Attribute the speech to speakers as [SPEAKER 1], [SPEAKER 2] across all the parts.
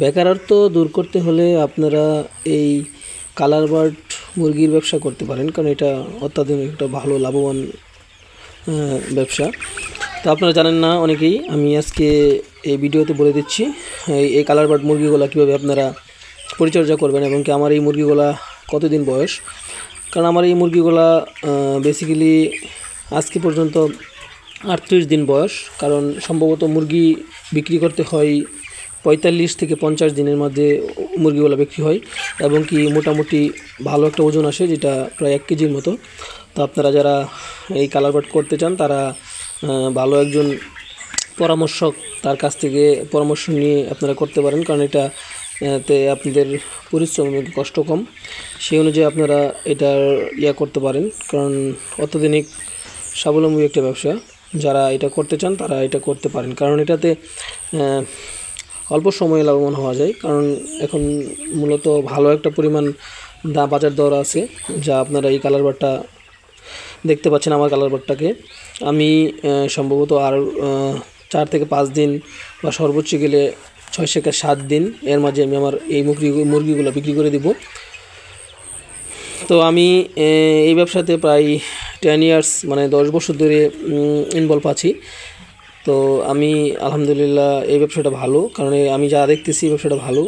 [SPEAKER 1] বেকারত্ব দূর করতে হলে আপনারা এই কালার বার্ড মুরগির ব্যবসা করতে পারেন, কারণ এটা অত্যাধুনিক একটা ভালো লাভবান ব্যবসা। তো আপনারা জানেন না অনেকেই, আমি আজকে এই ভিডিওতে বলে দিচ্ছি এই কালার বার্ড মুরগিগুলো কীভাবে আপনারা পরিচর্যা করবেন এবং কি আমার এই মুরগিগুলা কতদিন বয়স। কারণ আমার এই মুরগিগুলা বেসিক্যালি আজকে পর্যন্ত 38 দিন বয়স। কারণ সম্ভবত মুরগি বিক্রি করতে হয় 45 থেকে 50 দিনের মধ্যে মুরগিগুলো বিক্রি হয় এবং কি মোটামুটি ভালো একটা ওজন আসে, যেটা প্রায় 1 কেজির মতো। তো আপনারা যারা এই কালার বার্ড করতে চান তারা ভালো একজন পরামর্শক তার কাছ থেকে পরামর্শ নিয়ে আপনারা করতে পারেন, কারণ এটাতে আপনাদের পরিশ্রম এবং কষ্ট কম। সেই অনুযায়ী আপনারা এটার করতে পারেন, কারণ অত্যাধুনিক স্বাবলম্বী একটা ব্যবসা। যারা এটা করতে চান তারা এটা করতে পারেন, কারণ এটাতে অল্প সময়ে লাভবান হওয়া যায়। কারণ এখন মূলত ভালো একটা পরিমাণ বাজার দর আছে, যা আপনারা এই কালার বার্ডটা দেখতে পাচ্ছেন। আমার কালার বার্ডটাকে আমি সম্ভবত আর 4 থেকে 5 দিন বা সর্বোচ্চ গেলে 6 থেকে 7 দিন এর মাঝে আমি আমার এই মুরগিগুলো বিক্রি করে দিব। তো আমি এই ব্যবসাতে প্রায় 10 ইয়ার্স মানে 10 বছর ধরে ইনভলভ আছি। তো আমি আলহামদুলিল্লাহ এই ব্যবসাটা ভালো, কারণ আমি যা দেখতেছি এই ব্যবসাটা ভালো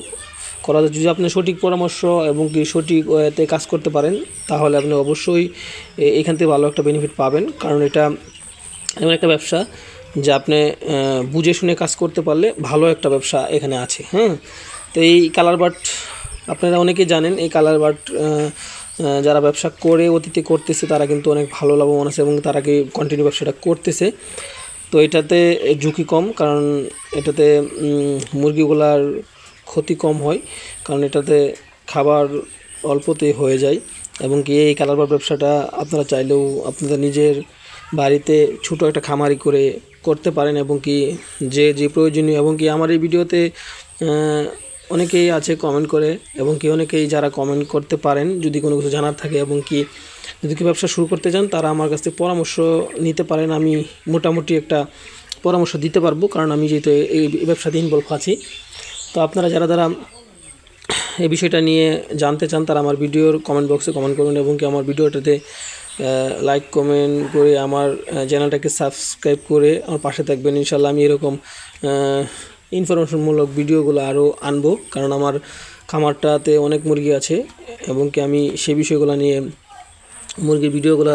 [SPEAKER 1] করা যায়। যদি আপনি সঠিক পরামর্শ এবং কি সঠিক ওয়েতে কাজ করতে পারেন তাহলে আপনি অবশ্যই এখান থেকে ভালো একটা বেনিফিট পাবেন। কারণ এটা এমন একটা ব্যবসা যা আপনি বুঝে শুনে কাজ করতে পারলে ভালো একটা ব্যবসা এখানে আছে। তো এই কালার বার্ড আপনারা অনেকেই জানেন, এই কালার বার্ড যারা ব্যবসা করে অতীতে করতেছে তারা কিন্তু অনেক ভালো লাভবান আছে এবং তারা কি কন্টিনিউ ব্যবসাটা করতেছে। তো এটাতে ঝুঁকি কম, কারণ এটাতে মুরগিগুলার ক্ষতি কম হয়, কারণ এটাতে খাবার অল্পতে হয়ে যায়। এবং কি এই কালার বার্ড ব্যবসাটা আপনারা চাইলেও আপনাদের নিজের বাড়িতে ছোটো একটা খামারি করে করতে পারেন। এবং কি যে প্রয়োজনীয়, এবং কি আমার এই ভিডিওতে অনেকেই আছে কমেন্ট করে, এবং কি অনেকেই যারা কমেন্ট করতে পারেন যদি কোনো কিছু জানার থাকে, এবং কি যদি কেউ ব্যবসা শুরু করতে চান তারা আমার কাছ থেকে পরামর্শ নিতে পারেন। আমি মোটামুটি একটা পরামর্শ দিতে পারবো, কারণ আমি যেহেতু এই ব্যবসাতে ইনভলভ আছি। তো আপনারা যারা এই বিষয়টা নিয়ে জানতে চান তারা আমার ভিডিওর কমেন্ট বক্সে কমেন্ট করুন, এবং কি আমার ভিডিওটাতে লাইক কমেন্ট করে আমার চ্যানেলটাকে সাবস্ক্রাইব করে আমার পাশে থাকবেন। ইনশাল্লাহ আমি এরকম ইনফরমেশনমূলক ভিডিওগুলো আরও আনবো, কারণ আমার খামারটাতে অনেক মুরগি আছে এবং কি আমি সেই বিষয়গুলো নিয়ে মুরগির ভিডিওগুলো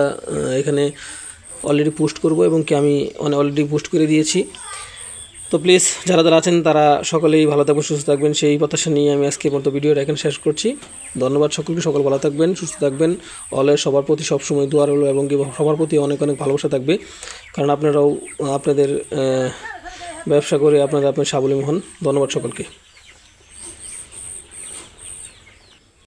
[SPEAKER 1] এখানে অলরেডি পোস্ট করব, এবং কি আমি অলরেডি পোস্ট করে দিয়েছি। তো প্লিজ যারা আছেন তারা সকলেই ভালো থাকবেন, সুস্থ থাকবেন, সেই প্রত্যাশা নিয়ে আমি আজকে পর্যন্ত ভিডিওটা এখানে শেষ করছি। ধন্যবাদ সকলকে, সকল ভালো থাকবেন, সুস্থ থাকবেন। সবার প্রতি সবসময় দোয়া রইল, এবং কি সবার প্রতি অনেক অনেক ভালোবাসা থাকবে, কারণ আপনারাও আপনাদের ব্যবসা করে আপনার স্বাবলম্বী হন। ধন্যবাদ সকলকে।